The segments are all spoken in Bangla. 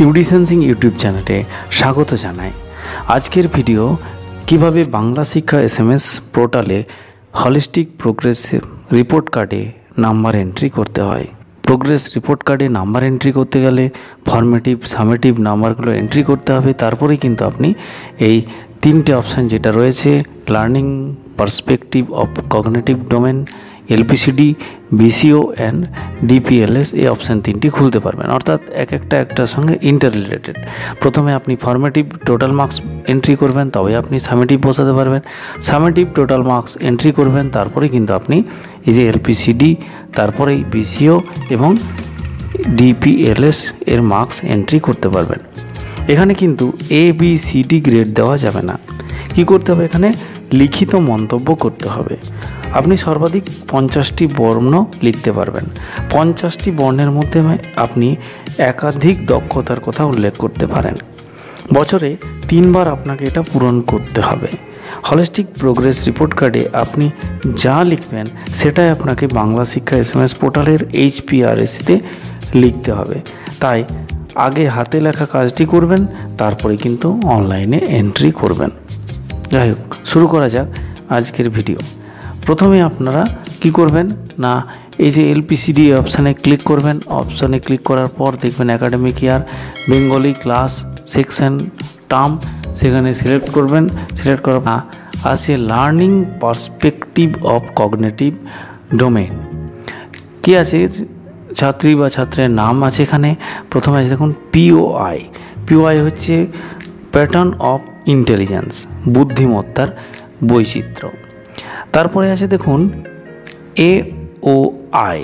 ইউডিসেন্সিং ইউটিউব চ্যানেলে স্বাগত জানাই। আজকের ভিডিও কিভাবে বাংলা শিক্ষা এসএমএস পোর্টালে হলিস্টিক প্রোগ্রেস রিপোর্ট কার্ডে নাম্বার এন্ট্রি করতে হয়। প্রোগ্রেস রিপোর্ট কার্ডে নাম্বার এন্ট্রি করতে গেলে ফর্মেটিভ সামেটিভ নাম্বারগুলো এন্ট্রি করতে হবে। তারপরেই কিন্তু আপনি এই তিনটে অপশান যেটা রয়েছে learning perspective of cognitive domain, LPCD, BCO and DPLS এই অপশান তিনটি খুলতে পারবেন, অর্থাৎ একটার সঙ্গে ইন্টার রিলেটেড। প্রথমে আপনি ফর্মেটিভ টোটাল মার্কস এন্ট্রি করবেন, তবে আপনি সামেটিভ বসাতে পারবেন। সামেটিভ টোটাল মার্কস এন্ট্রি করবেন, তারপরে কিন্তু আপনি এই যে এলপিসিডি, তারপরেই বিসিও এবং ডিপিএলএস এর মার্কস এন্ট্রি করতে পারবেন। এখানে কিন্তু ABCD গ্রেড দেওয়া যাবে না। কি করতে হবে? এখানে লিখিত মন্তব্য করতে হবে। আপনি সর্বাধিক 50টি বর্ণ লিখতে পারবেন। 50টি বর্ণের মধ্যে আপনি একাধিক দক্ষতার কথা উল্লেখ করতে পারেন। বছরে 3 বার আপনাকে এটা পূরণ করতে হবে। হলিস্টিক প্রোগ্রেস রিপোর্ট কার্ডে আপনি যা লিখবেন সেটাই আপনাকে বাংলা শিক্ষা এসএমএস পোর্টালের HPRSতে লিখতে হবে। তাই আগে হাতে লেখা কাজটি করবেন, তারপরে কিন্তু অনলাইনে এন্ট্রি করবেন। যাই হোক, শুরু করা যাক আজকের ভিডিও। প্রথমে আপনারা কি করবেন না, এই যে এলপিসিডি অপশানে ক্লিক করবেন। অপশানে ক্লিক করার পর দেখবেন একাডেমিক ইয়ার, বেঙ্গলি, ক্লাস, সেকশন, টার্ম, সেখানে সিলেক্ট করবেন। সিলেক্ট করার পর আসছে learning perspective of cognitive domain. কি আছে? ছাত্রী বা ছাত্রের নাম আছে এখানে। প্রথমে আছে দেখুন POI। POI হচ্ছে প্যাটার্ন অফ ইন্টেলিজেন্স, বুদ্ধিমত্তার বৈচিত্র্য। তারপরে আছে দেখুন AOI।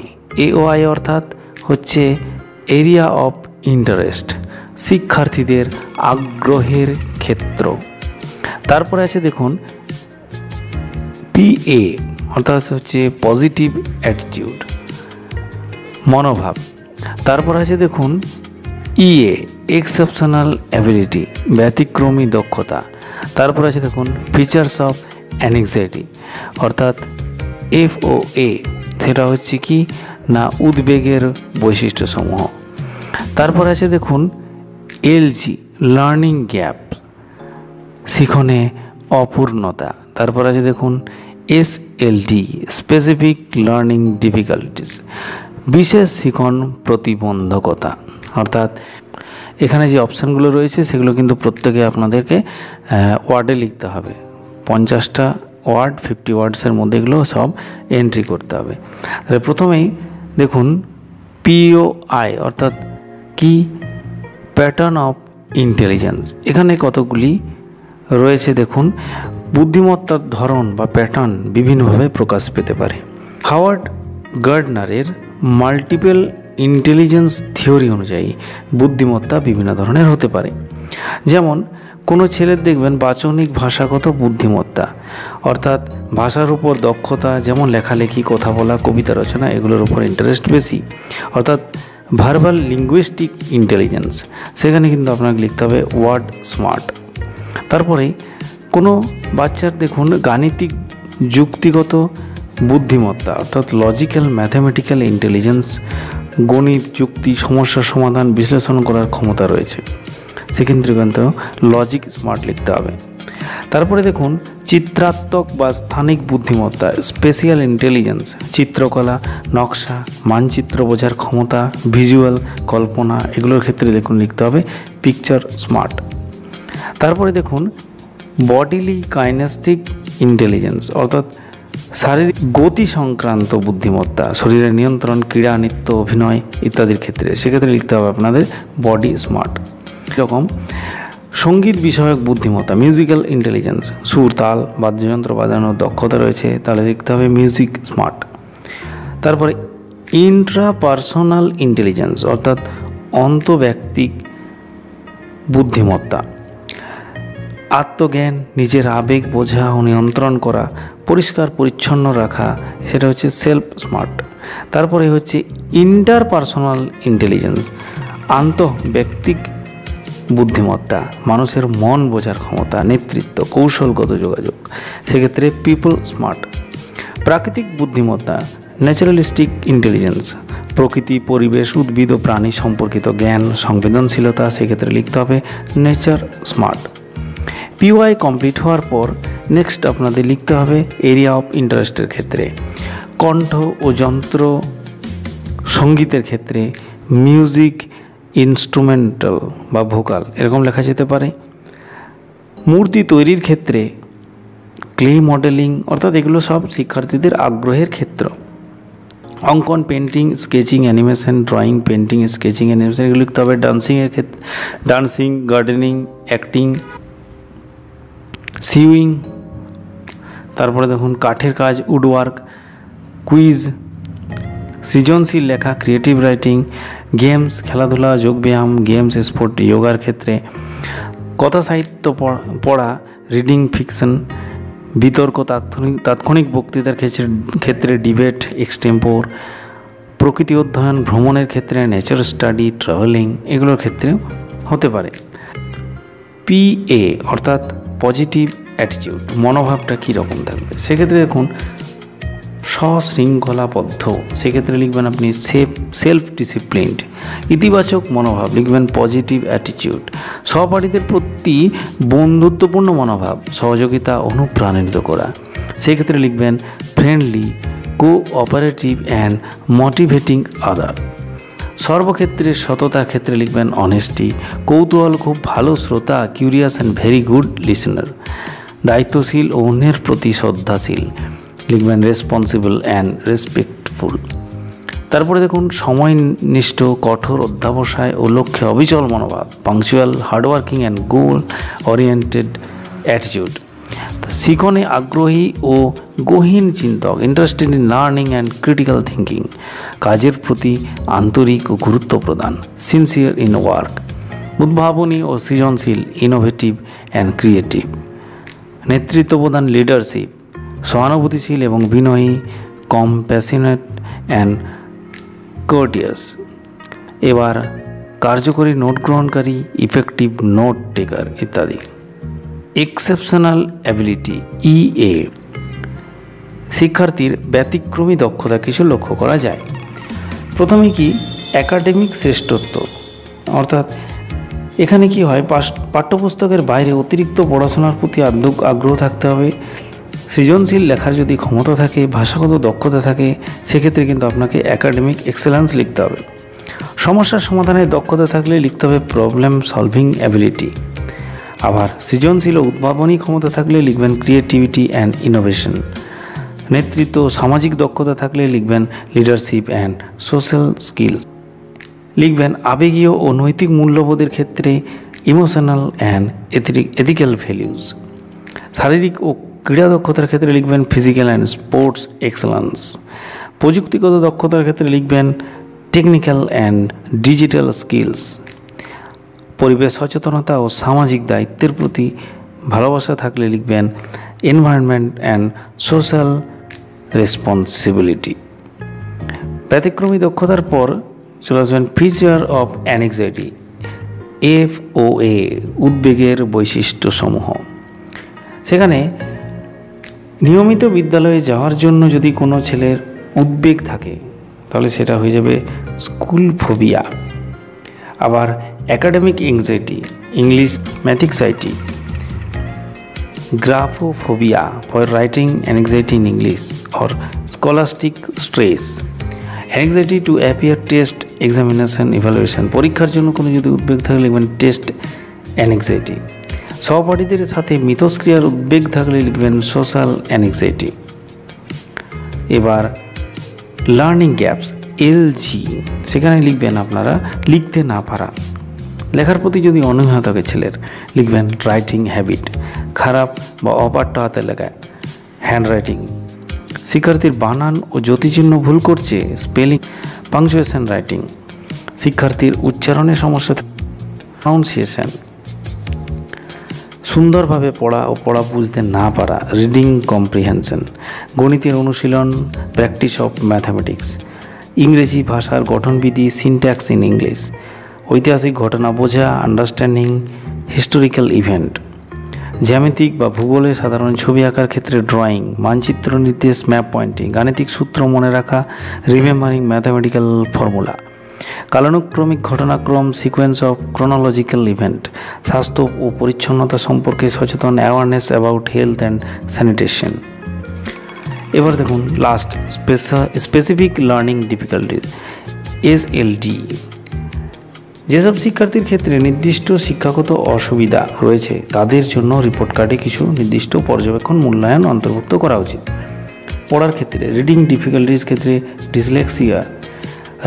AOI অর্থাৎ হচ্ছে এরিয়া অফ ইন্টারেস্ট, শিক্ষার্থীদের আগ্রহের ক্ষেত্র। তারপরে আছে দেখুন PA অর্থাৎ হচ্ছে পজিটিভ অ্যাটিটিউড, মনোভাব। তারপর আছে দেখুন EA এক্সেপশনাল অ্যাবিলিটি, ব্যতিক্রমী দক্ষতা। তারপর আছে দেখুন ফিচার্স অফ অ্যাংজাইটি অর্থাৎ FOA, সেটা হচ্ছে কি না উদ্বেগের বৈশিষ্ট্যসমূহ। তারপর আছে দেখুন LG লার্নিং গ্যাপ, শিখনে অপূর্ণতা। তারপর আছে দেখুন SLD স্পেসিফিক লার্নিং ডিফিকাল্টিস, বিশেষ শিখন প্রতিবন্ধকতা। অর্থাৎ এখানে যে অপশানগুলো রয়েছে সেগুলো কিন্তু প্রত্যেকে আপনাদেরকে ওয়ার্ডে লিখতে হবে। 50টা ওয়ার্ড, 50 ওয়ার্ডসের মধ্যে এগুলো সব এন্ট্রি করতে হবে। তাহলে প্রথমেই দেখুন POI অর্থাৎ কি প্যাটার্ন অফ ইন্টেলিজেন্স। এখানে কতগুলি রয়েছে দেখুন। বুদ্ধিমত্তার ধরন বা প্যাটার্ন বিভিন্নভাবে প্রকাশ পেতে পারে। হাওয়ার্ড গার্ডনারের মাল্টিপল ইন্টেলিজেন্স থিওরি অনুযায়ী বুদ্ধিমত্তা বিভিন্ন ধরনের হতে পারে। যেমন কোনো ছেলের দেখবেন বাচনিক ভাষাগত বুদ্ধিমত্তা, অর্থাৎ ভাষার উপর দক্ষতা, যেমন লেখালেখি, কথা বলা, কবিতা রচনা, এগুলোর উপর ইন্টারেস্ট বেশি, অর্থাৎ ভার্বাল লিঙ্গুইস্টিক ইন্টেলিজেন্স। সেখানে কিন্তু আপনাকে লিখতে হবে ওয়ার্ড স্মার্ট। তারপরে কোনো বাচ্চার দেখুন গাণিতিক যুক্তিগত বুদ্ধিমত্তা অর্থাৎ লজিক্যাল ম্যাথামেটিক্যাল ইন্টেলিজেন্স, গণিত, যুক্তি, সমস্যার সমাধান, বিশ্লেষণ করার ক্ষমতা রয়েছে। সেক্ষেত্রে কিন্তু লজিক স্মার্ট লিখতে হবে। তারপরে দেখুন চিত্রাত্মক বা স্থানিক বুদ্ধিমত্তা স্পেশিয়াল ইন্টেলিজেন্স, চিত্রকলা, নকশা, মানচিত্র বোঝার ক্ষমতা, ভিজুয়াল কল্পনা, এগুলোর ক্ষেত্রে দেখুন লিখতে হবে পিকচার স্মার্ট। তারপরে দেখুন বডিলি কাইনেস্টিক ইন্টেলিজেন্স অর্থাৎ শারীরিক গতি সংক্রান্ত বুদ্ধিমত্তা, শরীরের নিয়ন্ত্রণ, ক্রীড়া, নৃত্য, অভিনয় ইত্যাদির ক্ষেত্রে, সেক্ষেত্রে লিখতে হবে আপনাদের বডি স্মার্ট। এরকম সঙ্গীত বিষয়ক বুদ্ধিমত্তা মিউজিক্যাল ইন্টেলিজেন্স, সুর, তাল, বাদ্যযন্ত্র বাজানোর দক্ষতা রয়েছে, তাহলে লিখতে হবে মিউজিক স্মার্ট। তারপরে ইন্ট্রাপার্সোনাল ইন্টেলিজেন্স অর্থাৎ অন্তব্যক্তিক বুদ্ধিমত্তা, আত্মজ্ঞান, নিজের আবেগ বোঝা ও নিয়ন্ত্রণ করা, পরিষ্কার পরিচ্ছন্ন রাখা, সেটা হচ্ছে সেলফ স্মার্ট। তারপরে হচ্ছে ইন্টারপার্সোনাল ইন্টেলিজেন্স, আন্তঃব্যক্তিক বুদ্ধিমত্তা, মানুষের মন বোঝার ক্ষমতা, নেতৃত্ব, কৌশলগত যোগাযোগ, সেক্ষেত্রে পিপল স্মার্ট। প্রাকৃতিক বুদ্ধিমত্তা ন্যাচারালিস্টিক ইন্টেলিজেন্স, প্রকৃতি, পরিবেশ, উদ্ভিদ ও প্রাণী সম্পর্কিত জ্ঞান, সংবেদনশীলতা, সেক্ষেত্রে লিখতে হবে নেচার স্মার্ট। পিওয়াই কমপ্লিট হওয়ার পর নেক্সট আপনাদের লিখতে হবে এরিয়া অফ ইন্টারেস্টের ক্ষেত্রে। কণ্ঠ ও যন্ত্র সঙ্গীতের ক্ষেত্রে মিউজিক ইনস্ট্রুমেন্টাল বা ভোকাল এরকম লেখা যেতে পারে। মূর্তি তৈরির ক্ষেত্রে ক্লে মডেলিং, অর্থাৎ এগুলো সব শিক্ষার্থীদের আগ্রহের ক্ষেত্র। অঙ্কন, painting, sketching, animation, drawing, painting, sketching, animation এগুলো লিখতে হবে। ডান্সিংয়ের ক্ষেত্রে ডান্সিং, গার্ডেনিং, অ্যাক্টিং, সিউইং। তারপরে দেখুন কাঠের কাজ, উডওয়ার্ক, কুইজ, সৃজনশীল লেখা, ক্রিয়েটিভ রাইটিং, গেমস, খেলাধুলা, যোগব্যায়াম, গেমস, স্পোর্ট, যোগার ক্ষেত্রে কথা সাহিত্য পড়া, রিডিং ফিকশন, বিতর্ক, তাৎক্ষণিক বক্তৃতার ক্ষেত্রে ডিবেট, এক্সটেম্পোর, প্রকৃতি অধ্যয়ন, ভ্রমণের ক্ষেত্রে নেচার স্টাডি, ট্রাভেলিং এগুলোর ক্ষেত্রে হতে পারে। পিএ অর্থাৎ পজিটিভ অ্যাটিটিউড, মনোভাবটা কীরকম থাকবে সেক্ষেত্রে দেখুন সশৃঙ্খলাবদ্ধ, সেক্ষেত্রে লিখবেন আপনি সেলফ ডিসিপ্লিনড। ইতিবাচক মনোভাব লিখবেন পজিটিভ অ্যাটিটিউড। সহপাঠীদের প্রতি বন্ধুত্বপূর্ণ মনোভাব, সহযোগিতা, অনুপ্রাণিত করা, সেক্ষেত্রে লিখবেন ফ্রেন্ডলি, কোঅপারেটিভ অ্যান্ড মোটিভেটিং আদার। সর্বক্ষেত্রে সততার ক্ষেত্রে লিখবেন অনেস্টি, কৌতূহল, খুব ভালো শ্রোতা, curious and very good listener. দায়িত্বশীল ও অন্যের প্রতি শ্রদ্ধাশীল লিখবেন রেসপন্সিবল অ্যান্ড রেসপেক্টফুল। তারপরে দেখুন সময়নিষ্ঠ, কঠোর অধ্যবসায় ও লক্ষ্যে অবিচল মনোভাব, punctual, hardworking and goal oriented attitude. শিখনে আগ্রহী ও গহীন চিন্তক, interested in learning and critical thinking. কাজের প্রতি আন্তরিক ও গুরুত্ব প্রদান, সিনসিয়ার ইন ওয়ার্ক। উদ্ভাবনী ও সৃজনশীল, ইনোভেটিভ অ্যান্ড ক্রিয়েটিভ। নেতৃত্ব প্রদান, লিডারশিপ। সহানুভূতিশীল এবং বিনয়ী, কম্প্যাশনেট অ্যান্ড কোর্টিয়াস। এবার কার্যকরী, নোট গ্রহণকারী, ইফেক্টিভ নোট টেকার ইত্যাদি। এক্সেপশনাল অ্যাবিলিটি ইএ, শিক্ষার্থীর ব্যতিক্রমী দক্ষতা কিছু লক্ষ্য করা যায়। প্রথমে কি একাডেমিক শ্রেষ্ঠত্ব, অর্থাৎ এখানে কি হয় পাঠ্যপুস্তকের বাইরে অতিরিক্ত পড়াশোনার প্রতি আগ্রহ থাকতে হবে। সৃজনশীল লেখার যদি ক্ষমতা থাকে, ভাষাগত দক্ষতা থাকে, সেক্ষেত্রে কিন্তু আপনাকে একাডেমিক এক্সেলেন্স লিখতে হবে। সমস্যার সমাধানের দক্ষতা থাকলে লিখতে হবে প্রবলেম সলভিং অ্যাবিলিটি। আবার সৃজনশীল ও উদ্ভাবনী ক্ষমতা থাকলে লিখবেন ক্রিয়েটিভিটি অ্যান্ড ইনোভেশন। নেতৃত্ব ও সামাজিক দক্ষতা থাকলে লিখবেন লিডারশিপ অ্যান্ড সোশ্যাল স্কিলস। লিখবেন আবেগীয় ও নৈতিক মূল্যবোধের ক্ষেত্রে ইমোশনাল অ্যান্ড এথিক্যাল ভ্যালুজ। শারীরিক ও ক্রীড়া দক্ষতার ক্ষেত্রে লিখবেন ফিজিক্যাল অ্যান্ড স্পোর্টস এক্সেলেন্স। প্রযুক্তিগত দক্ষতার ক্ষেত্রে লিখবেন টেকনিক্যাল অ্যান্ড ডিজিটাল স্কিলস। পরিবেশ সচেতনতা ও সামাজিক দায়িত্বের প্রতি ভালোবাসা থাকলে লিখবেন এনভায়রনমেন্ট অ্যান্ড সোশ্যাল রেসপন্সিবিলিটি। ব্যতিক্রমী দক্ষতার পর চলে আসবেন ফিচার অফ অ্যাংজাইটি, FOA, উদ্বেগের বৈশিষ্ট্যসমূহ। সেখানে নিয়মিত বিদ্যালয়ে যাওয়ার জন্য যদি কোনো ছেলের উদ্বেগ থাকে তাহলে সেটা হয়ে যাবে স্কুল ফোবিয়া। আবার academic anxiety, English math anxiety. Graphophobia, for writing anxiety in English or scholastic stress. Anxiety to appear test examination evaluation, পরীক্ষার জন্য কোনো যদি উদ্বেগ থাকে লিখবেন টেস্ট অ্যাংজাইটি। সহপাঠীদের সাথে মিথস্ক্রিয়ার উদ্বেগ থাকলে লিখবেন সোশ্যাল অ্যাংজাইটি। এবার লার্নিং গ্যাপস, LG, সেখানে লিখবেন আপনারা লিখতে না পারা। লেখার প্রতি যদি অনীহা থাকে ছেলের লিখবেন রাইটিং হ্যাবিট। খারাপ বা অপাঠ্য হাতে লেখা, হ্যান্ড রাইটিং। শিক্ষার্থীর বানান ও জ্যোতিচিহ্ন ভুল করছে, স্পেলিং, পাংচুয়েশন রাইটিং। শিক্ষার্থীর উচ্চারণের সমস্যা, প্রনাউন্সিয়েশন। সুন্দরভাবে পড়া ও পড়া বুঝতে না পারা, রিডিং কম্প্রিহেনশন। গণিতের অনুশীলন, প্র্যাকটিস অফ ম্যাথামেটিক্স। ইংরেজি ভাষার গঠনবিধি, সিনট্যাক্স ইন ইংলিশ। ঐতিহাসিক ঘটনা বোঝা, আন্ডারস্ট্যান্ডিং হিস্টোরিক্যাল ইভেন্ট। জ্যামিতিক বা ভূগোলে সাধারণ ছবি আঁকার ক্ষেত্রে ড্রয়িং, মানচিত্র নির্দেশ, ম্যাপ পয়েন্টিং, গাণিতিক সূত্র মনে রাখা, রিমেম্বারিং ম্যাথামেটিক্যাল ফর্মুলা, কালানুক্রমিক ঘটনাক্রম, সিকোয়েন্স অফ ক্রোনোলজিক্যাল ইভেন্ট, স্বাস্থ্য ও পরিচ্ছন্নতা সম্পর্কে সচেতন, awareness about health and sanitation. এবার দেখুন last, specific learning difficulties, SLD। যেসব শিক্ষার্থীর ক্ষেত্রে নির্দিষ্ট শিক্ষাগত অসুবিধা রয়েছে তাদের জন্য রিপোর্ট কার্ডে কিছু নির্দিষ্ট পর্যবেক্ষণ মূল্যায়ন অন্তর্ভুক্ত করা উচিত। পড়ার ক্ষেত্রে রিডিং ডিফিকাল্টিজ ক্ষেত্রে ডিসলেক্সিয়া,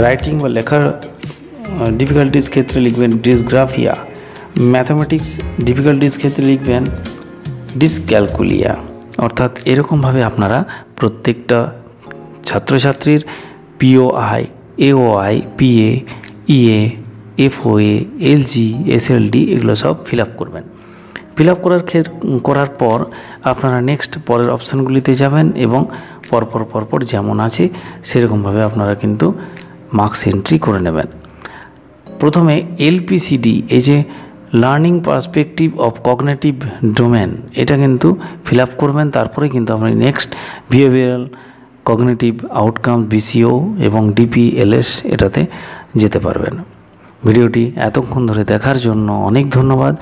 রাইটিং বা লেখার ডিফিকাল্টিজ ক্ষেত্রে লিখবেন ডিসগ্রাফিয়া, ম্যাথামেটিক্স ডিফিকাল্টিজ ক্ষেত্রে লিখবেন ডিসক্যালকুলিয়া। অর্থাৎ এরকমভাবে আপনারা প্রত্যেকটা ছাত্রছাত্রীর POI, AOI, PA, EA, FOA, LG, SLD এগুলো সব ফিল আপ করবেন। ফিল আপ করার পর আপনারা নেক্সট পরের অপশানগুলিতে যাবেন এবং পরপর যেমন আছে সেরকমভাবে আপনারা কিন্তু মার্কস এন্ট্রি করে নেবেন। প্রথমে LPCD, এই যে learning perspective of cognitive domain, এটা কিন্তু ফিল আপ করবেন। তারপরে কিন্তু আপনি next behavioural cognitive outcome, BCO এবং DPLS এটাতে যেতে পারবেন। ভিডিওটি এতক্ষণ ধরে দেখার জন্য অনেক ধন্যবাদ।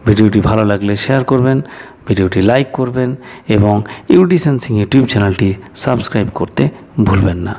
ভিডিওটি ভালো লাগলে শেয়ার করবেন, ভিডিওটি লাইক করবেন এবং ইউডি সেন্সিং ইউটিউব চ্যানেলটি সাবস্ক্রাইব করতে ভুলবেন না।